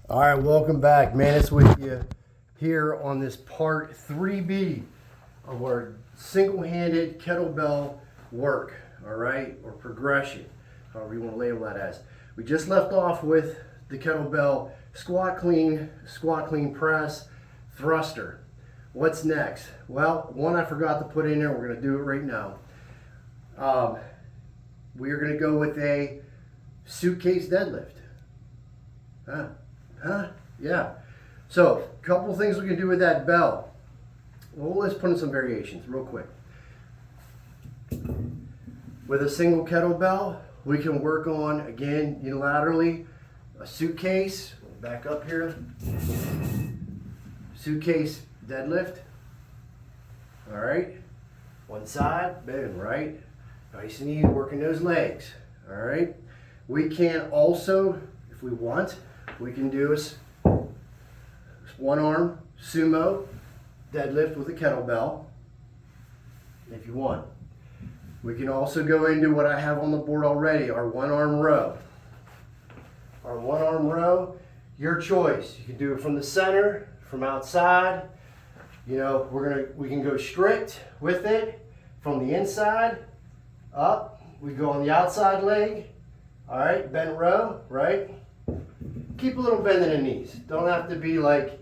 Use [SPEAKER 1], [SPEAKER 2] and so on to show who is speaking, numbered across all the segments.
[SPEAKER 1] All right, welcome back. Manus with you here on this part 3B of our single-handed kettlebell work, all right, or progression, however you want to label that as. We just left off with the kettlebell squat clean press, thruster. What's next? Well, one I forgot to put in there. We're going to do it right now. We are going to go with a suitcase deadlift. Yeah. So, a couple things we can do with that bell. Well, let's put in some variations real quick. With a single kettlebell, we can work on, again, unilaterally, a suitcase. Back up here. Suitcase deadlift. All right. One side, boom, right? Nice and easy, working those legs. All right. We can also, if we want, we can do a one arm sumo deadlift with a kettlebell if you want. We can also go into what I have on the board already, our one arm row. Our one arm row, your choice. You can do it from the center, from outside. You know, we can go strict with it from the inside up. We go on the outside leg. All right, bent row, right? Keep a little bend in the knees. Don't have to be like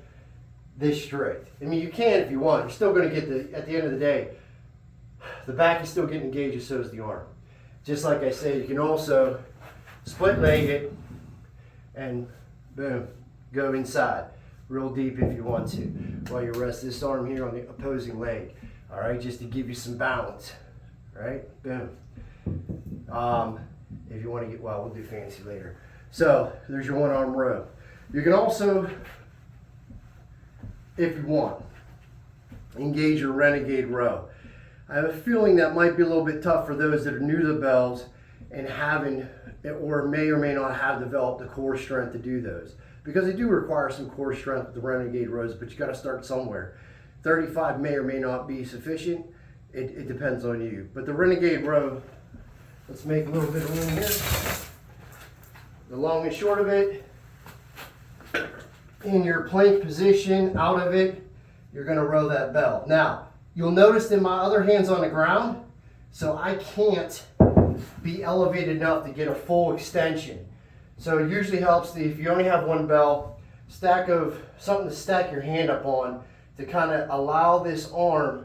[SPEAKER 1] this strict. I mean, you can if you want. You're still going to get at the end of the day, the back is still getting engaged, so is the arm. Just like I said, you can also split leg it and boom, go inside real deep if you want to, while you rest this arm here on the opposing leg. All right, just to give you some balance. All right, boom. If you want to get, well, we'll do fancy later. So there's your one arm row. You can also, if you want, engage your renegade row. I have a feeling that might be a little bit tough for those that are new to the bells and haven't, or may not have developed the core strength to do those, because they do require some core strength with the renegade rows, but you got to start somewhere. 35 may or may not be sufficient. It depends on you. But the renegade row, let's make a little bit of room here. The long and short of it, in your plank position, out of it, you're going to row that bell. Now, you'll notice that my other hand's on the ground, so I can't be elevated enough to get a full extension. So it usually helps if you only have one bell, something to stack your hand up on to kind of allow this arm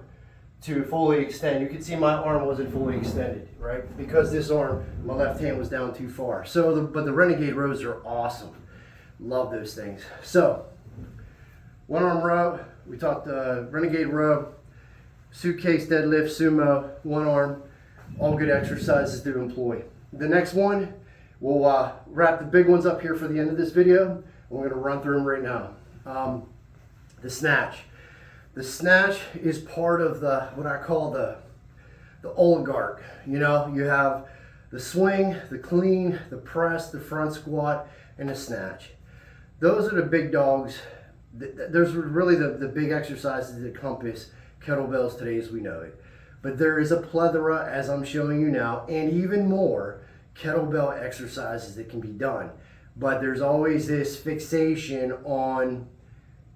[SPEAKER 1] to fully extend. You can see my arm wasn't fully extended, right? Because this arm, my left hand was down too far. But the renegade rows are awesome. Love those things. So, one arm row, we talked renegade row, suitcase deadlift, sumo, one arm, all good exercises to employ. The next one, we'll wrap the big ones up here for the end of this video. We're gonna run through them right now. The snatch. The snatch is part of what I call the oligarch. You know, you have the swing, the clean, the press, the front squat, and the snatch. Those are the big dogs. Those are really the big exercises that encompass kettlebells today as we know it. But there is a plethora, as I'm showing you now, and even more kettlebell exercises that can be done. But there's always this fixation on,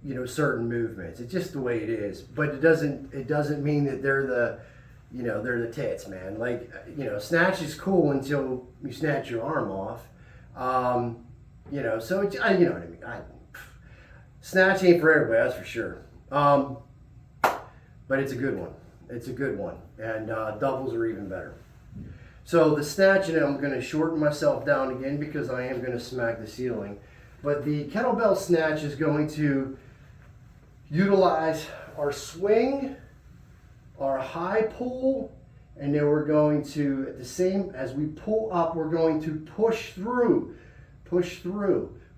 [SPEAKER 1] you know, certain movements. It's just the way it is. But it doesn't mean that they're the tits, man. Like, you know, snatch is cool until you snatch your arm off. You know, so you know what I mean. Snatch ain't for everybody, that's for sure. But it's a good one. It's a good one, and doubles are even better. So the snatch, and I'm going to shorten myself down again because I am going to smack the ceiling. But the kettlebell snatch is going to utilize our swing, our high pull, and then we're going to, at the same as we pull up, we're going to push through,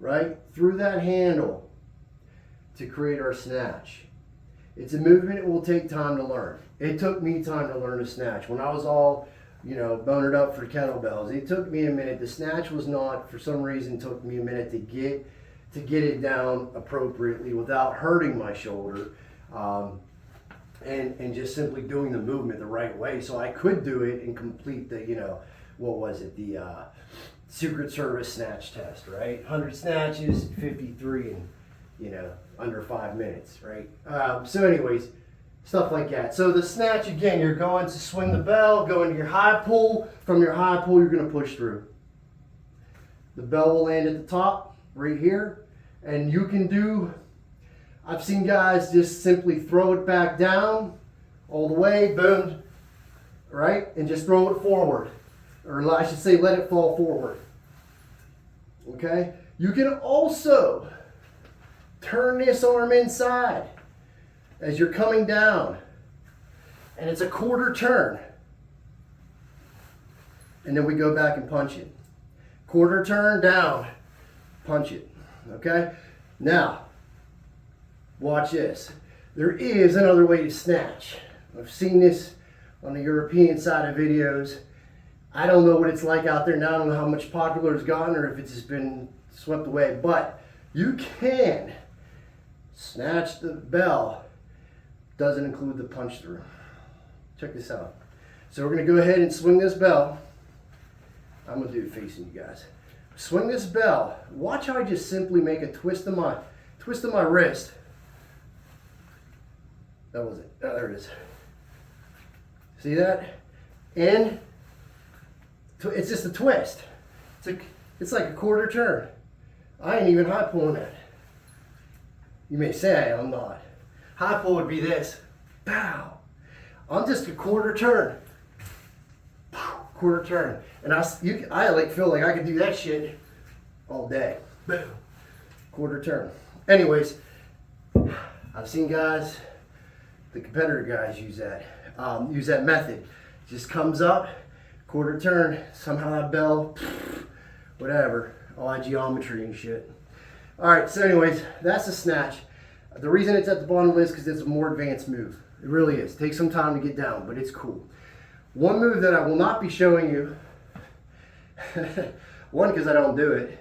[SPEAKER 1] right, through that handle to create our snatch. It's a movement it will take time to learn. It took me time to learn to snatch. When I was all, you know, bonered up for kettlebells, it took me a minute. The snatch was not, for some reason, took me a minute to get it down appropriately without hurting my shoulder, and just simply doing the movement the right way, so I could do it and complete the, you know, what was it, the Secret Service snatch test, right? 100 snatches, 53 in, you know, under 5 minutes, right? So anyways, stuff like that. So the snatch, again, you're going to swing the bell, go into your high pull. From your high pull, you're going to push through. The bell will land at the top, right here. And you can do, I've seen guys just simply throw it back down all the way, boom, right? And just throw it forward. Or I should say, let it fall forward. Okay? You can also turn this arm inside as you're coming down. And it's a quarter turn. And then we go back and punch it. Quarter turn, down, punch it. Okay? Now, watch this. There is another way to snatch. I've seen this on the European side of videos. I don't know what it's like out there now. I don't know how much popular it's gotten or if it's just been swept away. But you can snatch the bell. Doesn't include the punch through. Check this out. So we're going to go ahead and swing this bell. I'm going to do it facing you guys. Swing this bell. Watch how I just simply make a twist of my wrist. That was it. Oh, there it is. See that? And it's just a twist. It's like a quarter turn. I ain't even high pulling that. You may say I'm not. High pull would be this. Pow. I'm just a quarter turn. Quarter turn. And I like feel like I could do that shit all day. Boom. Quarter turn. Anyways, I've seen guys, the competitor guys use that method. Just comes up, quarter turn, somehow that bell, whatever, all that geometry and shit. All right, so anyways, that's a snatch. The reason it's at the bottom of the list is because it's a more advanced move. It really is. It takes some time to get down, but it's cool. One move that I will not be showing you, one, because I don't do it,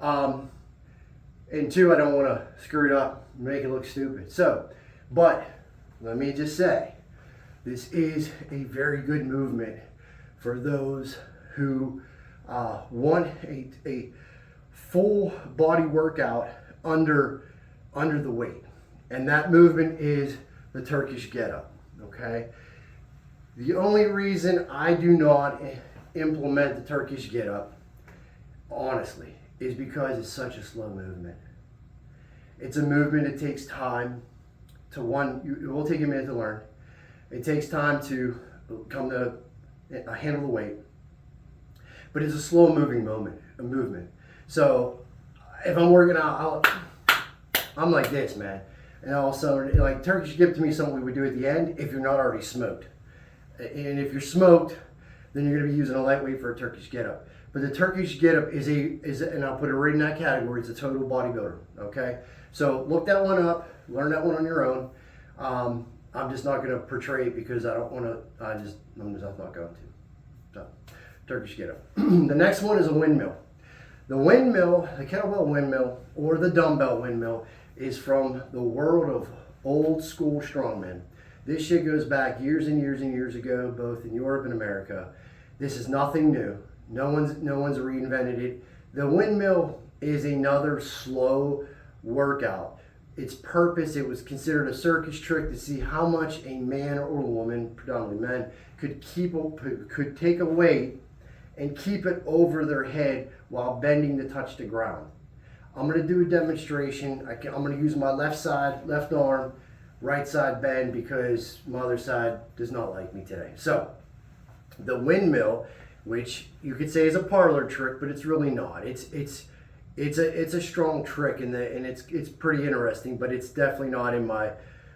[SPEAKER 1] and two, I don't want to screw it up and make it look stupid. So, but let me just say, this is a very good movement for those who want a full body workout under the weight. And that movement is the Turkish get-up, okay? The only reason I do not implement the Turkish get-up, honestly, is because it's such a slow movement. It's a movement that takes time to it will take a minute to learn. It takes time to come to handle the weight. But it's a slow moving movement. So if I'm working out, I'm like this, man. And all of a sudden, like Turkish get-up to me is something we would do at the end if you're not already smoked. And if you're smoked, then you're going to be using a lightweight for a Turkish get-up. But the Turkish get-up is and I'll put it right in that category, it's a total bodybuilder, okay? So look that one up, learn that one on your own. I'm just not going to portray it because I don't want to, I'm just not going to. So, Turkish get-up. The next one is a windmill. The windmill, the kettlebell windmill, or the dumbbell windmill, is from the world of old school strongmen. This shit goes back years and years and years ago, both in Europe and America. This is nothing new. No one's reinvented it. The windmill is another slow workout. Its purpose, it was considered a circus trick to see how much a man or woman, predominantly men, could take a weight and keep it over their head while bending to touch the ground. I'm going to do a demonstration. I'm going to use my left arm, right side bend because my other side does not like me today. So the windmill, which you could say is a parlor trick, but it's really not. It's a strong trick and it's pretty interesting, but it's definitely not in my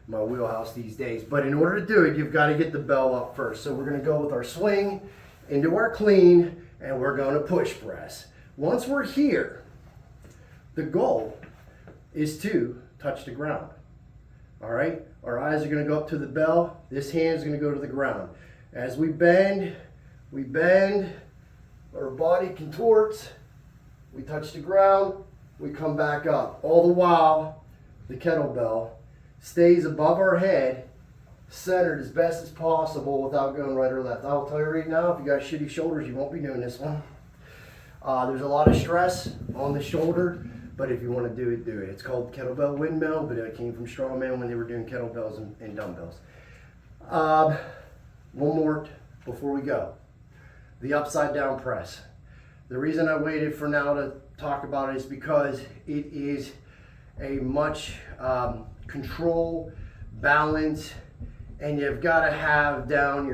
[SPEAKER 1] wheelhouse these days. But in order to do it, you've got to get the bell up first. So we're going to go with our swing into our clean, and we're going to push press. Once we're here, the goal is to touch the ground. All right, our eyes are going to go up to the bell. This hand is going to go to the ground. As we bend, our body contorts, we touch the ground, we come back up. All the while, the kettlebell stays above our head, centered as best as possible without going right or left. I will tell you right now, if you got shitty shoulders, you won't be doing this one. There's a lot of stress on the shoulder, but if you want to do it, do it. It's called kettlebell windmill, but it came from strongman when they were doing kettlebells and dumbbells. One more before we go. The upside down press. The reason I waited for now to talk about it is because it is a much control, balance, and you've got to have down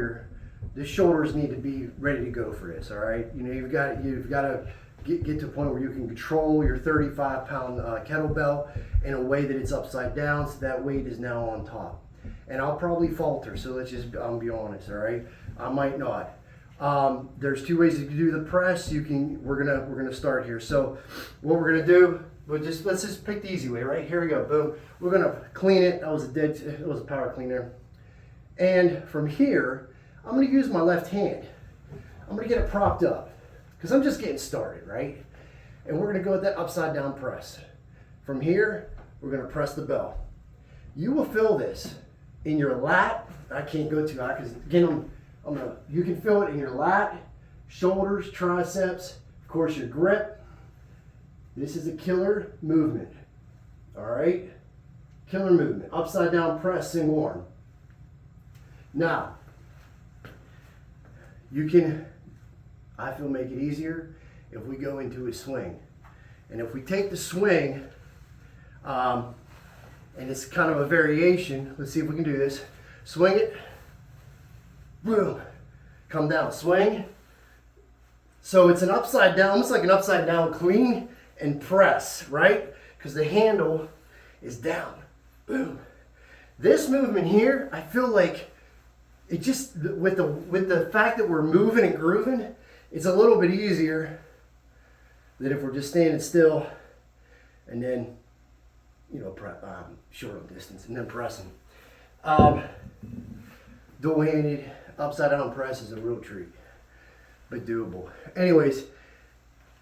[SPEAKER 1] the shoulders need to be ready to go for this. All right, you know, you've got to get to a point where you can control your 35-pound kettlebell in a way that it's upside down, so that weight is now on top. And I'll probably falter, so let's just be honest. All right, I might not. There's two ways to do the press. We're gonna start here. So what we're gonna do, let's just pick the easy way. Right, here we go. Boom. We're gonna clean it. It was a power cleaner. And from here, I'm going to use my left hand. I'm going to get it propped up because I'm just getting started, right? And we're going to go with that upside down press. From here, we're going to press the bell. You will feel this in your lat. I can't go too high because again, you can feel it in your lat, shoulders, triceps, of course your grip. This is a killer movement. All right? Killer movement. Upside down press, single arm. Now, you can, I feel, make it easier if we go into a swing. And if we take the swing, and it's kind of a variation, let's see if we can do this. Swing it, boom, come down, swing. So it's an upside down, almost like an upside down clean and press, right? Because the handle is down, boom. This movement here, I feel like it just, with the fact that we're moving and grooving, it's a little bit easier than if we're just standing still and then, you know, short on distance and then pressing. Dual-handed upside down press is a real treat, but doable. Anyways,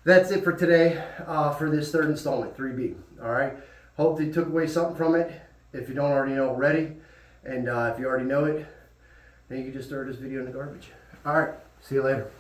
[SPEAKER 1] that's it for today, for this third installment, 3B. All right. Hope they took away something from it. If you don't already know already, and if you already know it, then you can just throw this video in the garbage. All right, see you later.